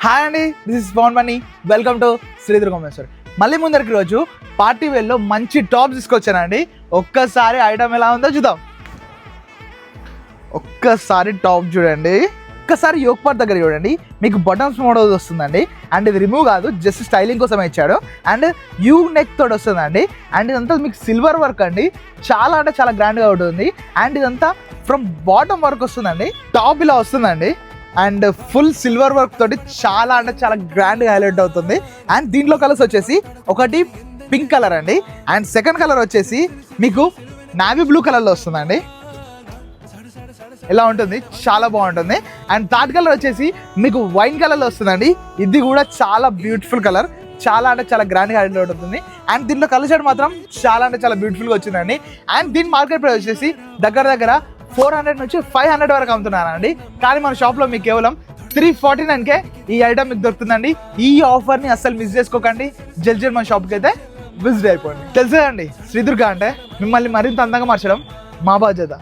Hi అండి, this is Pavan Mani. Welcome to శ్రీదుర్గం మేశ్వర్. మళ్ళీ ముందరికి రోజు పార్టీ వేర్లో మంచి టాప్ తీసుకొచ్చానండి. ఒక్కసారి ఐటమ్ ఎలా ఉందో చూద్దాం. ఒక్కసారి టాప్ చూడండి, ఒక్కసారి యోక్ పార్ట్ దగ్గర చూడండి. మీకు బటన్స్ మోడల్ వస్తుందండి. అండ్ ఇది రిమూవ్ కాదు, జస్ట్ స్టైలింగ్ కోసం ఇచ్చాడు. అండ్ యూ నెక్ తోటి వస్తుందండి. అండ్ ఇదంతా మీకు సిల్వర్ వర్క్ అండి. చాలా అంటే చాలా గ్రాండ్గా ఉంటుంది. అండ్ ఇదంతా ఫ్రమ్ బాటమ్ వర్క్ వస్తుందండి. టాప్ ఇలా వస్తుందండి. అండ్ ఫుల్ సిల్వర్ వర్క్ తోటి చాలా అంటే చాలా గ్రాండ్గా హైలైట్ అవుతుంది. అండ్ దీంట్లో కలర్స్ వచ్చేసి ఒకటి పింక్ కలర్ అండి. అండ్ సెకండ్ కలర్ వచ్చేసి మీకు నావీ బ్లూ కలర్లో వస్తుందండి. ఇలా ఉంటుంది, చాలా బాగుంటుంది. అండ్ థర్డ్ కలర్ వచ్చేసి మీకు వైన్ కలర్లో వస్తుందండి. ఇది కూడా చాలా బ్యూటిఫుల్ కలర్, చాలా అంటే చాలా గ్రాండ్గా హైలైట్ అవుతుంది. అండ్ దీంట్లో కలర్ షేడ్ మాత్రం చాలా అంటే చాలా బ్యూటిఫుల్గా వచ్చిందండి. అండ్ దీని మార్కెట్ ప్రైస్ వచ్చేసి దగ్గర 400 నుంచి 500 వరకు అమ్ముతున్నారండి. కానీ మన షాప్లో మీకు కేవలం 349కే ఈ ఐటమ్ మీకు దొరుకుతుందండి. ఈ ఆఫర్ని అస్సలు మిస్ చేసుకోకండి. జల్దీ మన షాప్కి అయితే విజిట్ అయిపోండి. తెలుసా అండి, శ్రీదుర్గ అంటే మిమ్మల్ని మరింత అందంగా మార్చడం మా బాధ్యత.